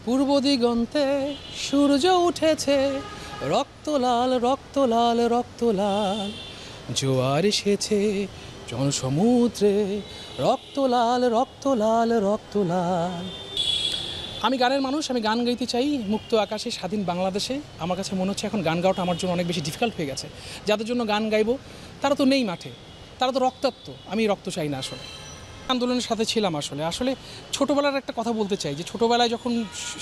পূর্ব দিগন্তে সূর্য উঠেছে, রক্ত লাল রক্ত লাল রক্ত লাল, জোয়ার এসেছে জনসমুদ্রে, রক্ত লাল রক্ত লাল রক্ত লাল। আমি গানের মানুষ, আমি গান গাইতে চাই মুক্ত আকাশে স্বাধীন বাংলাদেশে। আমার কাছে মনে হচ্ছে এখন গান গাওয়াটা আমার জন্য অনেক বেশি ডিফিকাল্ট হয়ে গেছে। যাদের জন্য গান গাইবো তারা তো নেই মাঠে, তারা তো রক্তাক্ত, আমি রক্ত চাই না আসলে। আন্দোলনের সাথে ছিলাম আসলে ছোটোবেলার একটা কথা বলতে চাই যে ছোটোবেলায় যখন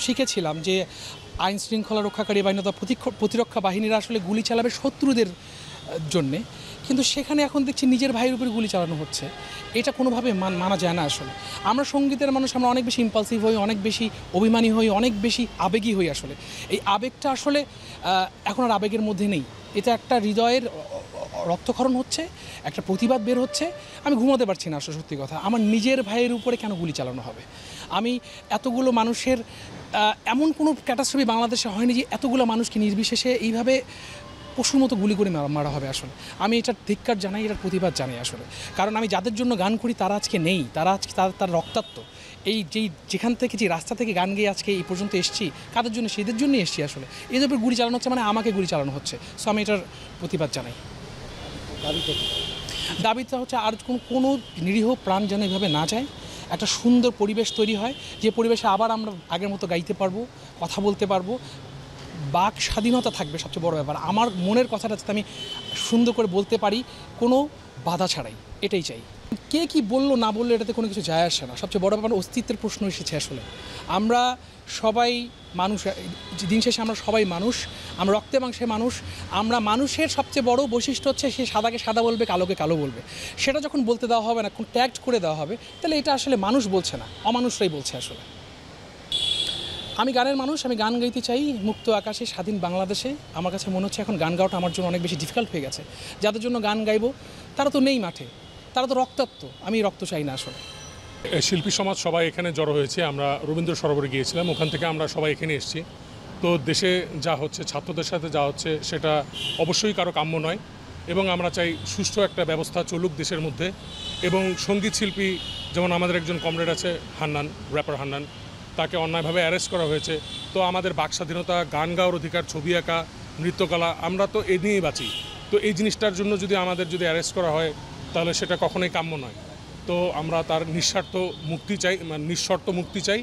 শিখেছিলাম যে আইন শৃঙ্খলা রক্ষাকারী বাহিনী বা প্রতিরক্ষা বাহিনীরা আসলে গুলি চালাবে শত্রুদের জন্যে, কিন্তু সেখানে এখন দেখছি নিজের ভাইয়ের উপরে গুলি চালানো হচ্ছে। এটা কোনোভাবে মানা যায় না আসলে। আমরা সঙ্গীতের মানুষ, আমরা অনেক বেশি ইম্পালসিভ হই, অনেক বেশি অভিমানী হই, অনেক বেশি আবেগী হই আসলে। এই আবেগটা আসলে এখন আর আবেগের মধ্যে নেই। এটা একটা হৃদয়ের রক্তক্ষরণ হচ্ছে, একটা প্রতিবাদ বের হচ্ছে। আমি ঘুমোতে পারছি না আসলে, সত্যি কথা। আমার নিজের ভাইয়ের উপরে কেন গুলি চালানো হবে? আমি এতগুলো মানুষের এমন কোনো ক্যাটাস্ট্রফি বাংলাদেশে হয়নি যে এতগুলো মানুষকে নির্বিশেষে এইভাবে পশুর মতো গুলি করে মারা হবে আসলে। আমি এটার ধিক্কার জানাই, এটার প্রতিবাদ জানাই আসলে। কারণ আমি যাদের জন্য গান করি তারা আজকে নেই, তারা আজকে তার রক্তাক্ত। যেখান থেকে যে রাস্তা থেকে গান গেয়ে আজকে এই পর্যন্ত এসেছি, কাদের জন্য? সেদের জন্যই এসেছি আসলে। এদের উপর গুলি চালানো হচ্ছে মানে আমাকে গুলি চালানো হচ্ছে। সো আমি এটার প্রতিবাদ জানাই। দাবিটা হচ্ছে আর কোনো নিরীহ প্রাণ যেন এভাবে না যায়, একটা সুন্দর পরিবেশ তৈরি হয়, যে পরিবেশে আবার আমরা আগের মতো গাইতে পারবো, কথা বলতে পারবো, বাক স্বাধীনতা থাকবে সবচেয়ে বড় ব্যাপার। আমার মনের কথাটা যাতে আমি সুন্দর করে বলতে পারি কোনো বাধা ছাড়াই, এটাই চাই। কে কি বললো না বললো এটাতে কোনো কিছু যায় আসে না। সবচেয়ে বড় ব্যাপার অস্তিত্বের প্রশ্ন এসেছে আসলে। আমরা সবাই মানুষ, দিন শেষে আমরা সবাই মানুষ, আমরা রক্তে মাংসে মানুষ। আমরা মানুষের সবচেয়ে বড় বৈশিষ্ট্য হচ্ছে সে সাদাকে সাদা বলবে, কালোকে কালো বলবে। সেটা যখন বলতে দেওয়া হবে না, ট্যাগ করে দেওয়া হবে, তাহলে এটা আসলে মানুষ বলছে না, অমানুষরাই বলছে আসলে। আমি গানের মানুষ, আমি গান গাইতে চাই মুক্ত আকাশে স্বাধীন বাংলাদেশে। আমার কাছে মনে হচ্ছে এখন গান গাওয়াটা আমার জন্য অনেক বেশি ডিফিকাল্ট হয়ে গেছে। যাদের জন্য গান গাইবো তারা তো নেই মাঠে, তারা তো রক্তাক্ত, আমি রক্ত চাই না আসলে। শিল্পী সমাজ সবাই এখানে জড়ো হয়েছে। আমরা রবীন্দ্র সরোবরে গিয়েছিলাম, ওখান থেকে আমরা সবাই এখানে এসেছি। তো দেশে যা হচ্ছে, ছাত্রদের সাথে যা হচ্ছে, সেটা অবশ্যই কারো কাম্য নয় এবং আমরা চাই সুষ্ঠু একটা ব্যবস্থা চলুক দেশের মধ্যে। এবং সঙ্গীত শিল্পী যেমন আমাদের একজন কমরেড আছে হান্নান, র্যাপার হান্নান, তাকে অন্যায়ভাবে অ্যারেস্ট করা হয়েছে। তো আমাদের বাক স্বাধীনতা, গান গাওয়ার অধিকার, ছবি আঁকা, নৃত্যকলা, আমরা তো এ নিয়েই বাঁচি। তো এই জিনিসটার জন্য যদি আমাদের অ্যারেস্ট করা হয় তাহলে সেটা কখনোই কাম্য নয়। তো আমরা তার নিঃশর্ত মুক্তি চাই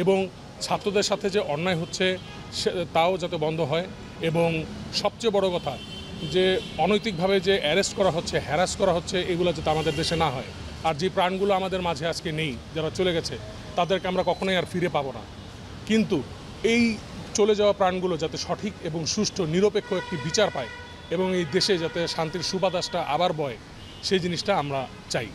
এবং ছাত্রদের সাথে যে অন্যায় হচ্ছে তাও যাতে বন্ধ হয়। এবং সবচেয়ে বড় কথা যে অনৈতিকভাবে যে অ্যারেস্ট করা হচ্ছে, হ্যারাস করা হচ্ছে, এগুলো যাতে আমাদের দেশে না হয়। আর যে প্রাণগুলো আমাদের মাঝে আজকে নেই, যারা চলে গেছে, তাদেরকে আমরা কখনোই আর ফিরে পাবো না। কিন্তু এই চলে যাওয়া প্রাণগুলো যাতে সঠিক এবং সুষ্ঠু নিরপেক্ষ একটি বিচার পায় এবং এই দেশে যাতে শান্তির সুবাতাসটা আবার বয়, সেই জিনিসটা আমরা চাই।